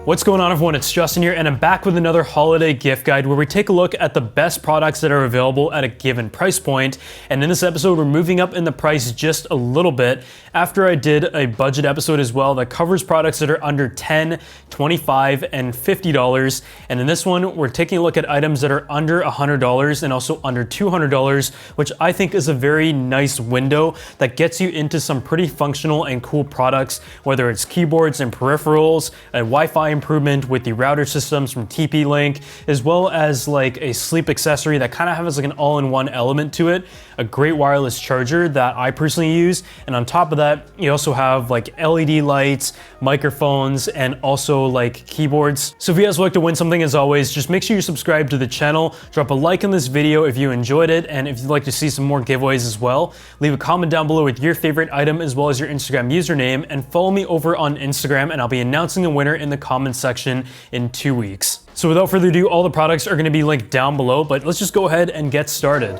What's going on, everyone? It's Justin here, and I'm back with another holiday gift guide where we take a look at the best products that are available at a given price point. And in this episode, we're moving up in the price just a little bit after I did a budget episode as well that covers products that are under $10, $25, and $50. And in this one, we're taking a look at items that are under $100 and also under $200, which I think is a very nice window that gets you into some pretty functional and cool products, whether it's keyboards and peripherals, a Wi-Fi improvement with the router systems from TP-Link, as well as like a sleep accessory that kind of has like an all-in-one element to it, a great wireless charger that I personally use, and on top of that, you also have like LED lights, microphones, and also like keyboards. So if you guys would like to win something, as always, just make sure you subscribe to the channel, drop a like on this video if you enjoyed it, and if you'd like to see some more giveaways as well, leave a comment down below with your favorite item as well as your Instagram username, and follow me over on Instagram, and I'll be announcing a winner in the comments section in 2 weeks. So without further ado, all the products are going to be linked down below, but let's just go ahead and get started.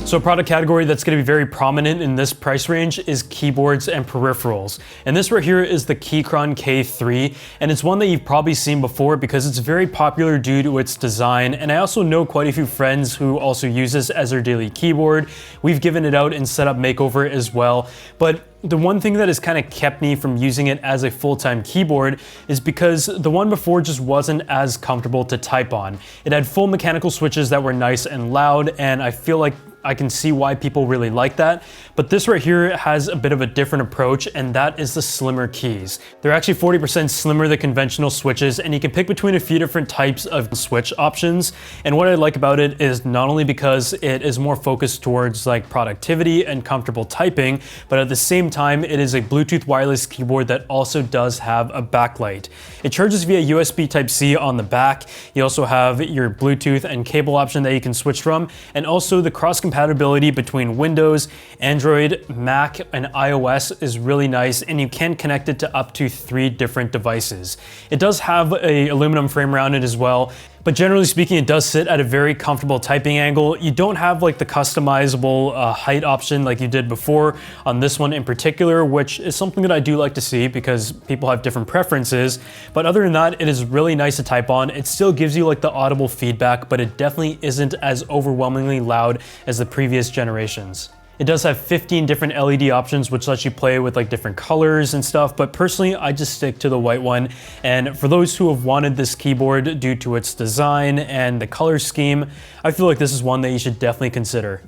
So a product category that's going to be very prominent in this price range is keyboards and peripherals. And this right here is the Keychron K3, and it's one that you've probably seen before because it's very popular due to its design. And I also know quite a few friends who also use this as their daily keyboard. We've given it out in setup makeover as well. But the one thing that has kind of kept me from using it as a full-time keyboard is because the one before just wasn't as comfortable to type on. It had full mechanical switches that were nice and loud, and I feel like I can see why people really like that. But this right here has a bit of a different approach, and that is the slimmer keys. They're actually 40% slimmer than conventional switches, and you can pick between a few different types of switch options. And what I like about it is not only because it is more focused towards like productivity and comfortable typing, but at the same time, it is a Bluetooth wireless keyboard that also does have a backlight. It charges via USB Type-C on the back. You also have your Bluetooth and cable option that you can switch from, and also the cross compatibility between Windows, Android, Mac, and iOS is really nice, and you can connect it to up to 3 different devices. It does have an aluminum frame around it as well, but generally speaking, it does sit at a very comfortable typing angle. You don't have like the customizable height option like you did before on this one in particular, which is something that I do like to see because people have different preferences. But other than that, it is really nice to type on. It still gives you like the audible feedback, but it definitely isn't as overwhelmingly loud as the previous generations. It does have 15 different LED options, which lets you play with like different colors and stuff, but personally, I just stick to the white one. And for those who have wanted this keyboard due to its design and the color scheme, I feel like this is one that you should definitely consider.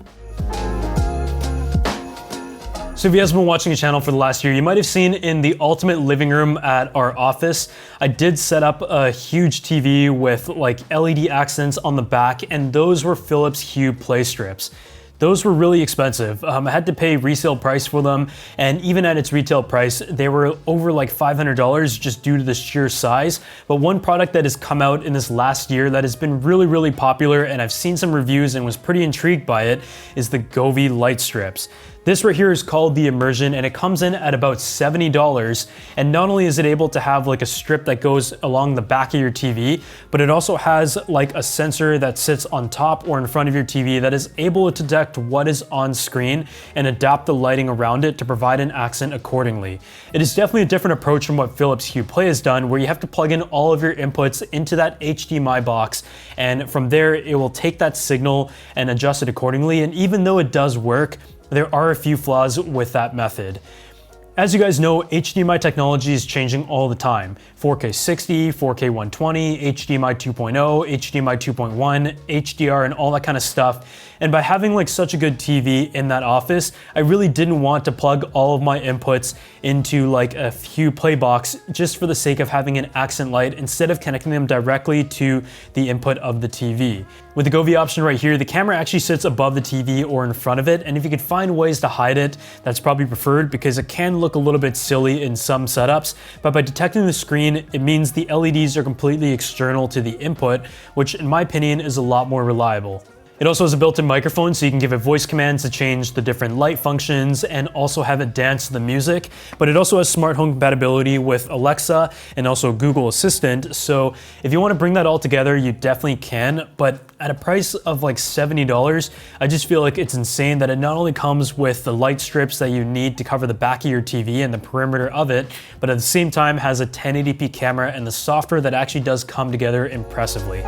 So if you guys have been watching the channel for the last year, you might have seen in the ultimate living room at our office, I did set up a huge TV with like LED accents on the back, and those were Philips Hue play strips. Those were really expensive. I had to pay resale price for them, and even at its retail price, they were over like $500 just due to the sheer size. But one product that has come out in this last year that has been really, really popular, and I've seen some reviews and was pretty intrigued by it, is the Govee light strips. This right here is called the Immersion, and it comes in at about $70. And not only is it able to have like a strip that goes along the back of your TV, but it also has like a sensor that sits on top or in front of your TV that is able to detect what is on screen and adapt the lighting around it to provide an accent accordingly. It is definitely a different approach from what Philips Hue Play has done, where you have to plug in all of your inputs into that HDMI box, and from there it will take that signal and adjust it accordingly. And even though it does work, there are a few flaws with that method. As you guys know, HDMI technology is changing all the time. 4K 60, 4K 120, HDMI 2.0, HDMI 2.1, HDR, and all that kind of stuff. And by having like such a good TV in that office, I really didn't want to plug all of my inputs into like a Hue Play box just for the sake of having an accent light instead of connecting them directly to the input of the TV. With the Govee option right here, the camera actually sits above the TV or in front of it, and if you could find ways to hide it, that's probably preferred because it can look a little bit silly in some setups, but by detecting the screen, it means the LEDs are completely external to the input, which in my opinion is a lot more reliable. It also has a built-in microphone, so you can give it voice commands to change the different light functions and also have it dance to the music. But it also has smart home compatibility with Alexa and also Google Assistant. So if you want to bring that all together, you definitely can. But at a price of like $70, I just feel like it's insane that it not only comes with the light strips that you need to cover the back of your TV and the perimeter of it, but at the same time has a 1080p camera and the software that actually does come together impressively.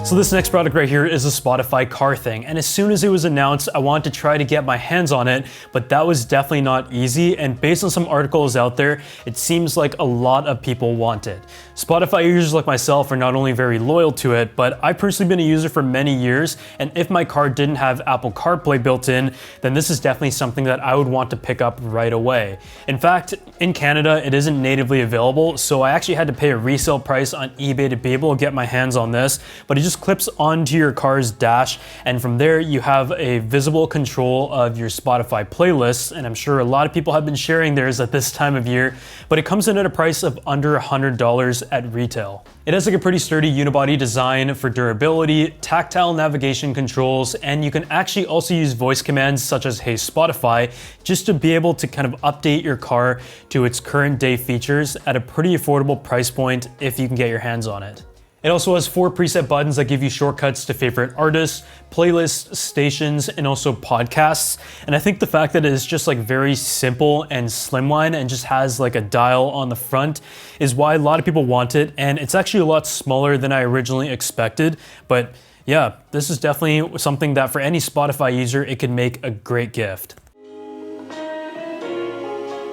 So this next product right here is a Spotify car thing, and as soon as it was announced, I wanted to try to get my hands on it, but that was definitely not easy, and based on some articles out there, it seems like a lot of people want it. Spotify users like myself are not only very loyal to it, but I've personally been a user for many years, and if my car didn't have Apple CarPlay built in, then this is definitely something that I would want to pick up right away. In fact, in Canada, it isn't natively available, so I actually had to pay a resale price on eBay to be able to get my hands on this, but it just clips onto your car's dash, and from there you have a visible control of your Spotify playlists, and I'm sure a lot of people have been sharing theirs at this time of year, but it comes in at a price of under $100 at retail. It has like a pretty sturdy unibody design for durability, tactile navigation controls, and you can actually also use voice commands such as Hey Spotify just to be able to kind of update your car to its current day features at a pretty affordable price point if you can get your hands on it. It also has 4 preset buttons that give you shortcuts to favorite artists, playlists, stations, and also podcasts. And I think the fact that it is just like very simple and slimline and just has like a dial on the front is why a lot of people want it. And it's actually a lot smaller than I originally expected. But yeah, this is definitely something that for any Spotify user, it could make a great gift.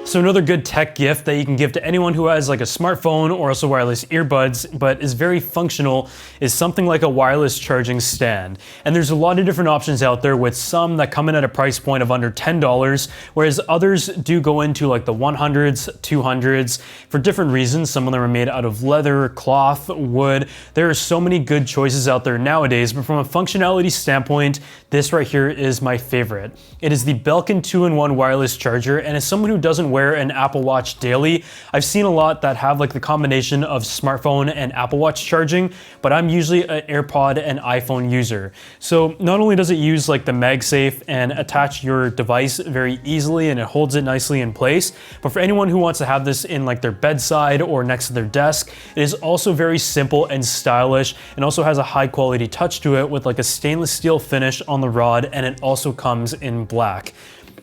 So another good tech gift that you can give to anyone who has like a smartphone or also wireless earbuds, but is very functional, is something like a wireless charging stand. And there's a lot of different options out there, with some that come in at a price point of under $10, whereas others do go into like the 100s, 200s for different reasons. Some of them are made out of leather, cloth, wood. There are so many good choices out there nowadays, but from a functionality standpoint, this right here is my favorite. It is the Belkin 2-in-1 wireless charger, and as someone who doesn't wear an Apple Watch daily, I've seen a lot that have like the combination of smartphone and Apple Watch charging, but I'm usually an AirPod and iPhone user. So not only does it use like the MagSafe and attach your device very easily and it holds it nicely in place, but for anyone who wants to have this in like their bedside or next to their desk, it is also very simple and stylish, and also has a high quality touch to it with like a stainless steel finish on the rod, and it also comes in black.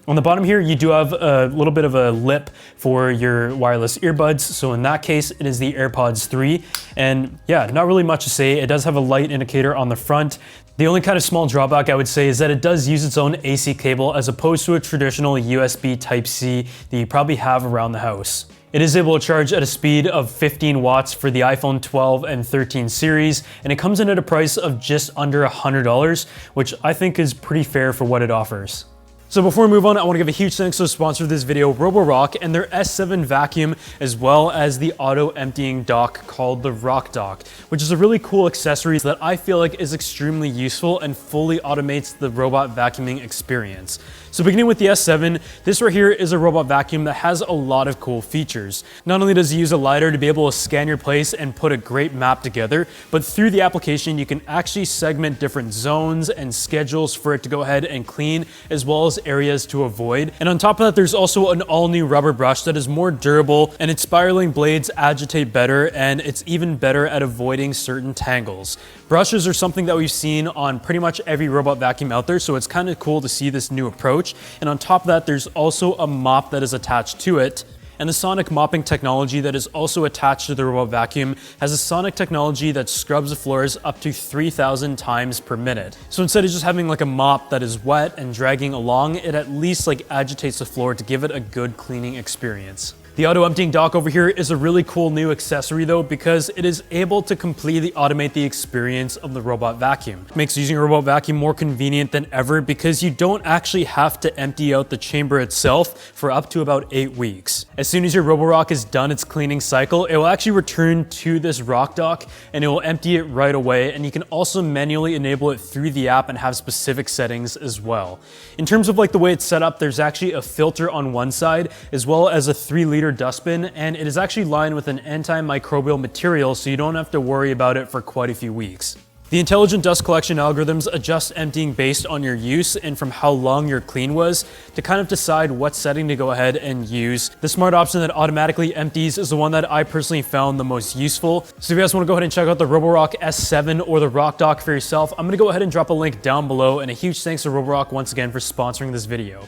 On the bottom here, you do have a little bit of a lip for your wireless earbuds. So in that case, it is the AirPods 3. And yeah, not really much to say. It does have a light indicator on the front. The only kind of small drawback I would say is that it does use its own AC cable as opposed to a traditional USB Type-C that you probably have around the house. It is able to charge at a speed of 15 watts for the iPhone 12 and 13 series, and it comes in at a price of just under $100, which I think is pretty fair for what it offers. So before we move on, I want to give a huge thanks to the sponsor of this video, Roborock, and their S7 vacuum, as well as the auto emptying dock called the Rock Dock, which is a really cool accessory that I feel like is extremely useful and fully automates the robot vacuuming experience. So beginning with the S7, this right here is a robot vacuum that has a lot of cool features. Not only does it use a LiDAR to be able to scan your place and put a great map together, but through the application, you can actually segment different zones and schedules for it to go ahead and clean, as well as areas to avoid. And on top of that, there's also an all-new rubber brush that is more durable, and its spiraling blades agitate better, and it's even better at avoiding certain tangles. Brushes are something that we've seen on pretty much every robot vacuum out there, so it's kind of cool to see this new approach. And on top of that, there's also a mop that is attached to it. And the sonic mopping technology that is also attached to the robot vacuum has a sonic technology that scrubs the floors up to 3,000 times per minute. So instead of just having like a mop that is wet and dragging along, it at least like agitates the floor to give it a good cleaning experience. The auto emptying dock over here is a really cool new accessory though, because it is able to completely automate the experience of the robot vacuum. It makes using a robot vacuum more convenient than ever because you don't actually have to empty out the chamber itself for up to about 8 weeks. As soon as your Roborock is done its cleaning cycle, it will actually return to this Rock Dock and it will empty it right away, and you can also manually enable it through the app and have specific settings as well. In terms of like the way it's set up, there's actually a filter on one side as well as a 3-liter dustbin, and it is actually lined with an antimicrobial material, so you don't have to worry about it for quite a few weeks. The intelligent dust collection algorithms adjust emptying based on your use and from how long your clean was to kind of decide what setting to go ahead and use. The smart option that automatically empties is the one that I personally found the most useful. So if you guys want to go ahead and check out the Roborock S7 or the RockDock for yourself, I'm going to go ahead and drop a link down below, and a huge thanks to Roborock once again for sponsoring this video.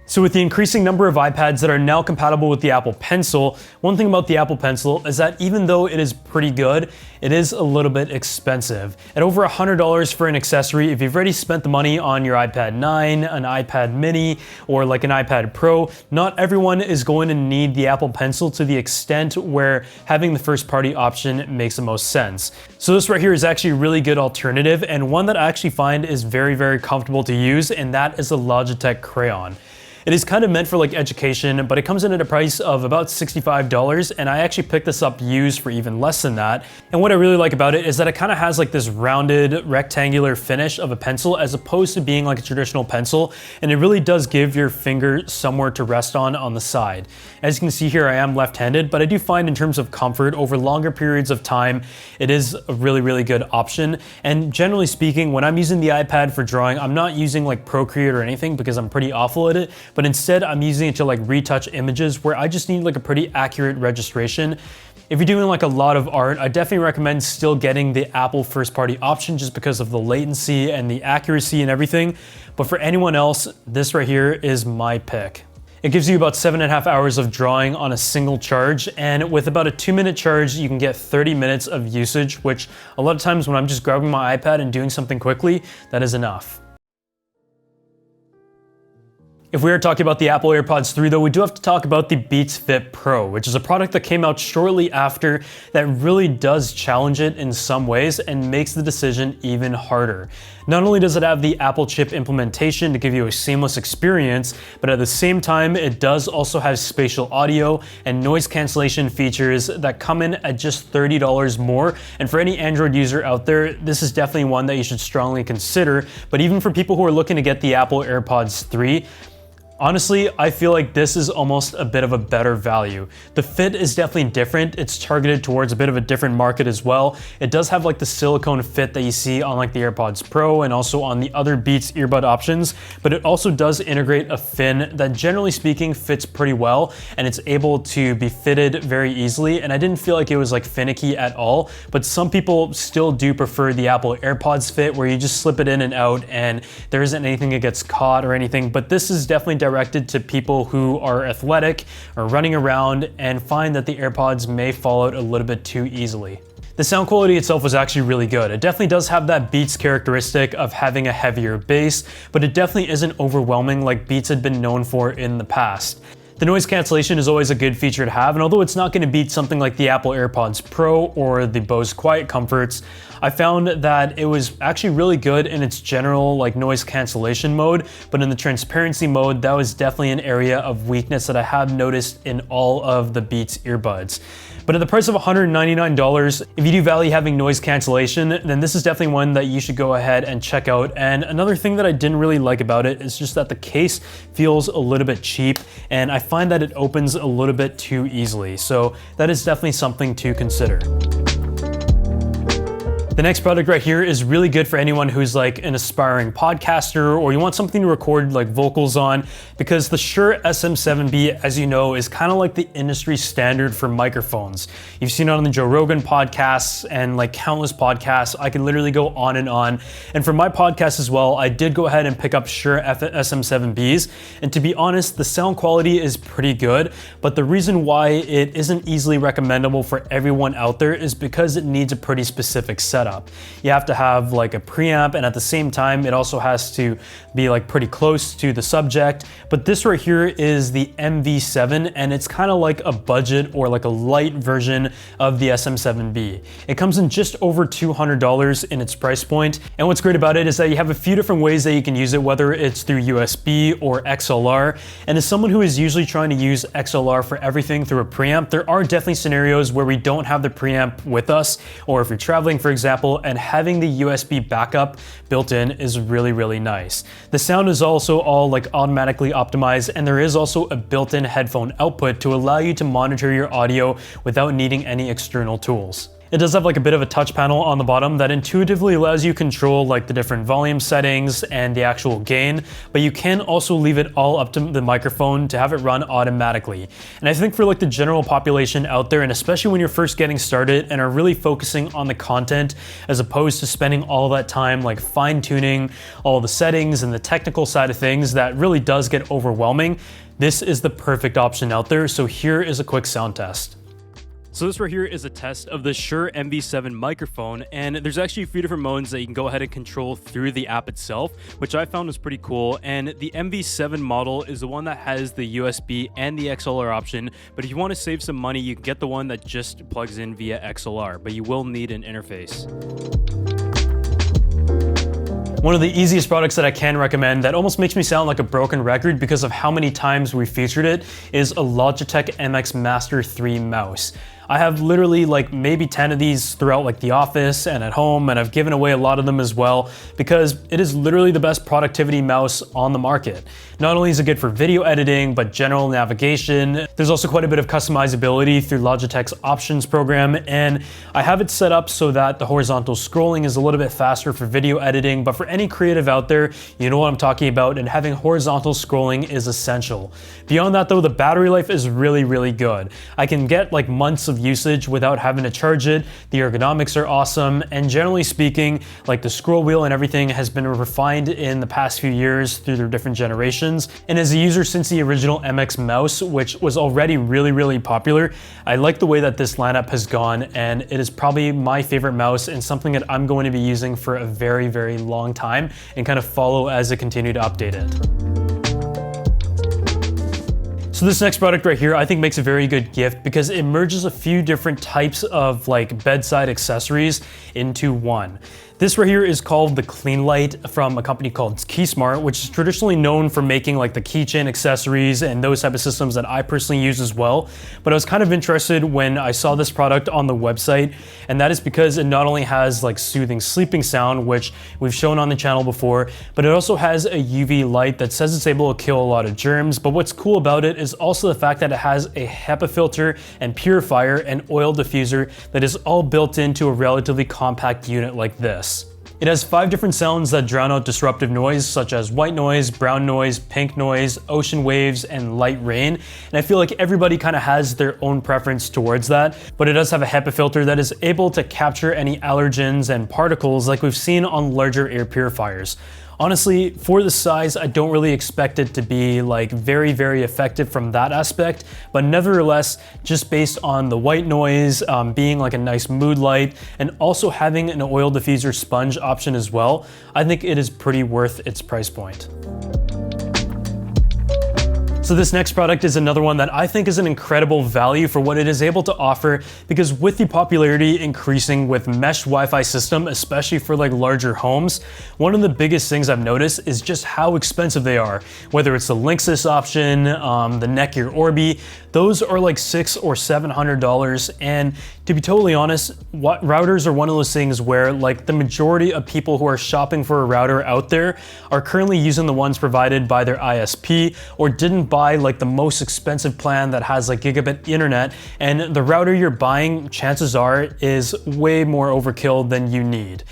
So with the increasing number of iPads that are now compatible with the Apple Pencil, one thing about the Apple Pencil is that even though it is pretty good, it is a little bit expensive. At over $100 for an accessory, if you've already spent the money on your iPad 9, an iPad mini, or like an iPad Pro, not everyone is going to need the Apple Pencil to the extent where having the first party option makes the most sense. So this right here is actually a really good alternative, and one that I actually find is very, very comfortable to use, and that is the Logitech Crayon. It is kind of meant for like education, but it comes in at a price of about $65, and I actually picked this up used for even less than that. And what I really like about it is that it kind of has like this rounded rectangular finish of a pencil as opposed to being like a traditional pencil, and it really does give your finger somewhere to rest on the side. As you can see here, I am left-handed, but I do find in terms of comfort over longer periods of time, it is a really, really good option. And generally speaking, when I'm using the iPad for drawing, I'm not using like Procreate or anything because I'm pretty awful at it, but instead I'm using it to like retouch images where I just need like a pretty accurate registration. If you're doing like a lot of art, I definitely recommend still getting the Apple first party option just because of the latency and the accuracy and everything. But for anyone else, this right here is my pick. It gives you about 7.5 hours of drawing on a single charge, and with about a 2-minute charge, you can get 30 minutes of usage, which a lot of times when I'm just grabbing my iPad and doing something quickly, that is enough. If we are talking about the Apple AirPods 3 though, we do have to talk about the Beats Fit Pro, which is a product that came out shortly after that really does challenge it in some ways and makes the decision even harder. Not only does it have the Apple chip implementation to give you a seamless experience, but at the same time, it does also have spatial audio and noise cancellation features that come in at just $30 more. And for any Android user out there, this is definitely one that you should strongly consider. But even for people who are looking to get the Apple AirPods 3, honestly, I feel like this is almost a bit of a better value. The fit is definitely different. It's targeted towards a bit of a different market as well. It does have like the silicone fit that you see on like the AirPods Pro and also on the other Beats earbud options, but it also does integrate a fin that generally speaking fits pretty well, and it's able to be fitted very easily. And I didn't feel like it was like finicky at all, but some people still do prefer the Apple AirPods fit where you just slip it in and out and there isn't anything that gets caught or anything. But this is definitely directed to people who are athletic or running around and find that the AirPods may fall out a little bit too easily. The sound quality itself was actually really good. It definitely does have that Beats characteristic of having a heavier bass, but it definitely isn't overwhelming like Beats had been known for in the past. The noise cancellation is always a good feature to have, and although it's not going to beat something like the Apple AirPods Pro or the Bose Quiet Comforts, I found that it was actually really good in its general like noise cancellation mode, but in the transparency mode, that was definitely an area of weakness that I have noticed in all of the Beats earbuds. But at the price of $199, if you do value having noise cancellation, then this is definitely one that you should go ahead and check out. And another thing that I didn't really like about it is just that the case feels a little bit cheap, and I find that it opens a little bit too easily. So that is definitely something to consider. The next product right here is really good for anyone who's like an aspiring podcaster or you want something to record like vocals on, because the Shure SM7B, as you know, is kind of like the industry standard for microphones. You've seen it on the Joe Rogan podcasts and like countless podcasts. I could literally go on and on. And for my podcast as well, I did go ahead and pick up Shure SM7Bs. And to be honest, the sound quality is pretty good, but the reason why it isn't easily recommendable for everyone out there is because it needs a pretty specific setup. You have to have like a preamp, and at the same time it also has to be like pretty close to the subject. But this right here is the MV7, and it's kind of like a budget or like a light version of the SM7B. It comes in just over $200 in its price point, and what's great about it is that you have a few different ways that you can use it, whether it's through USB or XLR. And as someone who is usually trying to use XLR for everything through a preamp, there are definitely scenarios where we don't have the preamp with us, or if you're traveling, for example, and having the USB backup built in is really, really nice. The sound is also all like automatically optimized, and there is also a built-in headphone output to allow you to monitor your audio without needing any external tools. It does have like a bit of a touch panel on the bottom that intuitively allows you to control like the different volume settings and the actual gain, but you can also leave it all up to the microphone to have it run automatically. And I think for like the general population out there, and especially when you're first getting started and are really focusing on the content as opposed to spending all that time like fine tuning all the settings and the technical side of things that really does get overwhelming, this is the perfect option out there. So here is a quick sound test. So this right here is a test of the Shure MV7 microphone, and there's actually a few different modes that you can go ahead and control through the app itself, which I found was pretty cool. And the MV7 model is the one that has the USB and the XLR option, but if you want to save some money, you can get the one that just plugs in via XLR, but you will need an interface. One of the easiest products that I can recommend that almost makes me sound like a broken record because of how many times we featured it is a Logitech MX Master 3 mouse. I have literally like maybe 10 of these throughout like the office and at home, and I've given away a lot of them as well because it is literally the best productivity mouse on the market. Not only is it good for video editing, but general navigation. There's also quite a bit of customizability through Logitech's options program, and I have it set up so that the horizontal scrolling is a little bit faster for video editing, but for any creative out there, you know what I'm talking about, and having horizontal scrolling is essential. Beyond that though, the battery life is really, really good. I can get like months of usage without having to charge it. The ergonomics are awesome, and generally speaking, like the scroll wheel and everything has been refined in the past few years through their different generations. And as a user since the original MX mouse, which was already really, really popular, I like the way that this lineup has gone, and it is probably my favorite mouse and something that I'm going to be using for a very, very long time and kind of follow as I continue to update it. So this next product right here, I think makes a very good gift because it merges a few different types of like bedside accessories into one. This right here is called the Cleanlight from a company called Keysmart, which is traditionally known for making like the keychain accessories and those type of systems that I personally use as well. But I was kind of interested when I saw this product on the website, and that is because it not only has like soothing sleeping sound, which we've shown on the channel before, but it also has a UV light that says it's able to kill a lot of germs. But what's cool about it is also the fact that it has a HEPA filter and purifier and oil diffuser that is all built into a relatively compact unit like this. It has 5 different sounds that drown out disruptive noise, such as white noise, brown noise, pink noise, ocean waves, and light rain. And I feel like everybody kind of has their own preference towards that, but it does have a HEPA filter that is able to capture any allergens and particles like we've seen on larger air purifiers. Honestly, for the size, I don't really expect it to be like very, very effective from that aspect, but nevertheless, just based on the white noise, being like a nice mood light, and also having an oil diffuser sponge option as well, I think it is pretty worth its price point. So this next product is another one that I think is an incredible value for what it is able to offer, because with the popularity increasing with mesh Wi-Fi system, especially for like larger homes, one of the biggest things I've noticed is just how expensive they are. Whether it's the Linksys option, the Netgear Orbi, those are like $600 or $700. And to be totally honest, routers are one of those things where like the majority of people who are shopping for a router out there are currently using the ones provided by their ISP, or didn't buy like the most expensive plan that has like gigabit internet, and the router you're buying, chances are, is way more overkill than you need.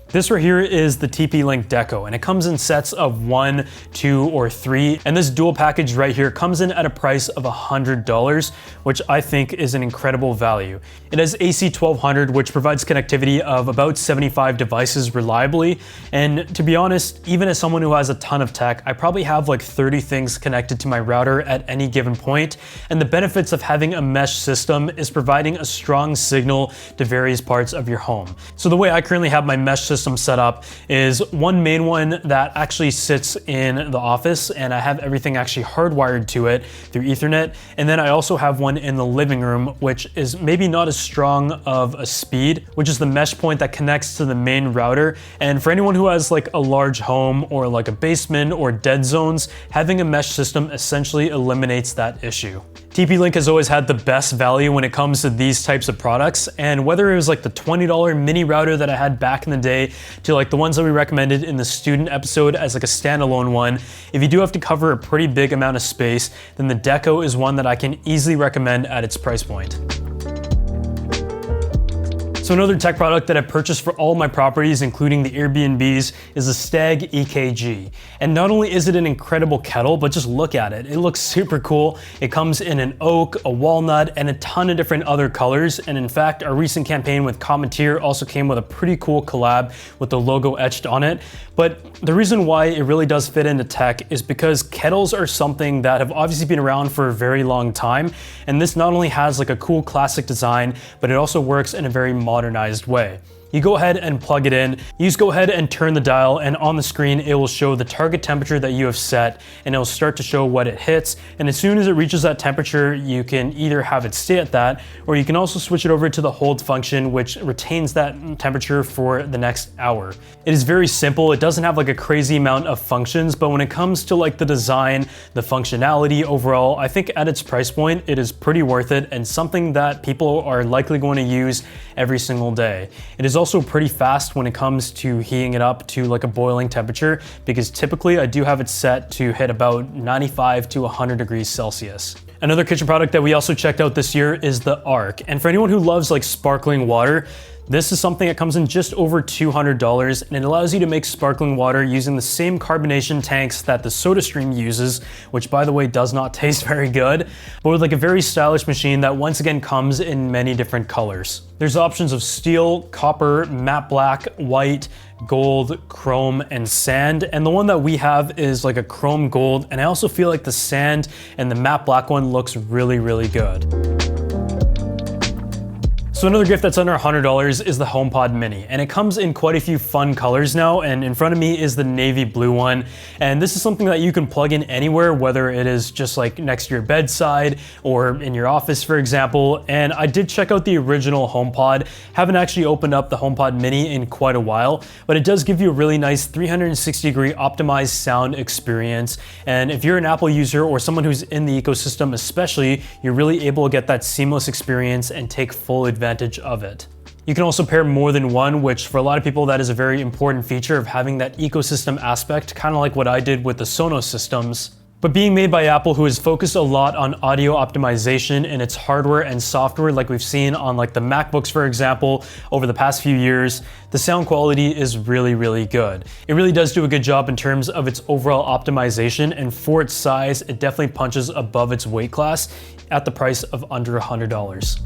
This right here is the TP-Link Deco, and it comes in sets of 1, 2, or 3, and this dual package right here comes in at a price of $100, which I think is an incredible value. It has AC1200, which provides connectivity of about 75 devices reliably, and to be honest, even as someone who has a ton of tech, I probably have like 30 things connected to my router at any given point, and the benefits of having a mesh system is providing a strong signal to various parts of your home. So the way I currently have my mesh system set up is one main one that actually sits in the office, and I have everything actually hardwired to it through Ethernet. And then I also have one in the living room, which is maybe not as strong of a speed, which is the mesh point that connects to the main router. And for anyone who has like a large home or like a basement or dead zones, having a mesh system essentially eliminates that issue. TP-Link has always had the best value when it comes to these types of products, and whether it was like the $20 mini router that I had back in the day to like the ones that we recommended in the student episode as like a standalone one, if you do have to cover a pretty big amount of space, then the Deco is one that I can easily recommend at its price point. So another tech product that I've purchased for all my properties, including the Airbnbs, is the Stag EKG. And not only is it an incredible kettle, but just look at it. It looks super cool. It comes in an oak, a walnut, and a ton of different other colors. And in fact, our recent campaign with Cometeer also came with a pretty cool collab with the logo etched on it. But the reason why it really does fit into tech is because kettles are something that have obviously been around for a very long time. And this not only has like a cool classic design, but it also works in a very modernized way. You go ahead and plug it in. You just go ahead and turn the dial, and on the screen, it will show the target temperature that you have set, and it'll start to show what it hits. And as soon as it reaches that temperature, you can either have it stay at that, or you can also switch it over to the hold function, which retains that temperature for the next hour. It is very simple. It doesn't have like a crazy amount of functions, but when it comes to like the design, the functionality overall, I think at its price point, it is pretty worth it and something that people are likely going to use every single day. It is also pretty fast when it comes to heating it up to like a boiling temperature, because typically I do have it set to hit about 95 to 100 degrees Celsius. Another kitchen product that we also checked out this year is the Ark. And for anyone who loves like sparkling water, this is something that comes in just over $200, and it allows you to make sparkling water using the same carbonation tanks that the SodaStream uses, which by the way does not taste very good, but with like a very stylish machine that once again comes in many different colors. There's options of steel, copper, matte black, white, gold, chrome, and sand. And the one that we have is like a chrome gold, and I also feel like the sand and the matte black one looks really, really good. So another gift that's under $100 is the HomePod Mini, and it comes in quite a few fun colors now, and in front of me is the navy blue one. And this is something that you can plug in anywhere, whether it is just like next to your bedside or in your office, for example. And I did check out the original HomePod. Haven't actually opened up the HomePod Mini in quite a while, but it does give you a really nice 360-degree optimized sound experience. And if you're an Apple user or someone who's in the ecosystem especially, you're really able to get that seamless experience and take full advantage of it. You can also pair more than one, which for a lot of people that is a very important feature of having that ecosystem aspect, kind of like what I did with the Sonos systems. But being made by Apple, who has focused a lot on audio optimization in its hardware and software, like we've seen on like the MacBooks, for example, over the past few years, the sound quality is really, really good. It really does do a good job in terms of its overall optimization, and for its size, it definitely punches above its weight class at the price of under $100.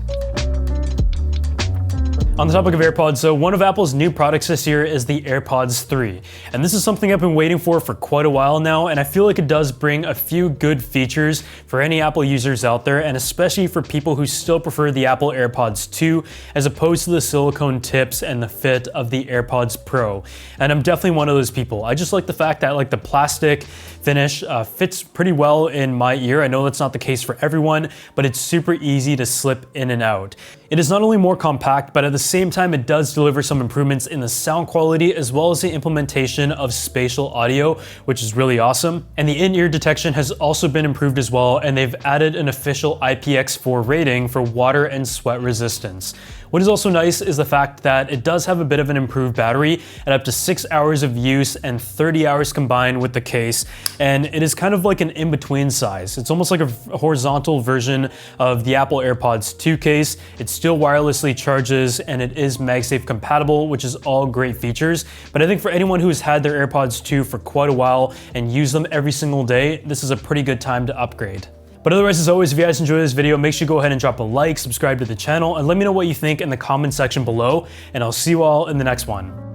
On the topic of AirPods, so one of Apple's new products this year is the AirPods 3. And this is something I've been waiting for quite a while now, and I feel like it does bring a few good features for any Apple users out there, and especially for people who still prefer the Apple AirPods 2 as opposed to the silicone tips and the fit of the AirPods Pro. And I'm definitely one of those people. I just like the fact that like the plastic finish fits pretty well in my ear. I know that's not the case for everyone, but it's super easy to slip in and out. It is not only more compact, but at the same time, it does deliver some improvements in the sound quality as well as the implementation of spatial audio, which is really awesome. And the in-ear detection has also been improved as well, and they've added an official IPX4 rating for water and sweat resistance. What is also nice is the fact that it does have a bit of an improved battery at up to 6 hours of use and 30 hours combined with the case. And it is kind of like an in-between size. It's almost like a horizontal version of the Apple AirPods 2 case. It still wirelessly charges, and it is MagSafe compatible, which is all great features. But I think for anyone who's had their AirPods 2 for quite a while and use them every single day, this is a pretty good time to upgrade. But otherwise, as always, if you guys enjoyed this video, make sure you go ahead and drop a like, subscribe to the channel, and let me know what you think in the comment section below, and I'll see you all in the next one.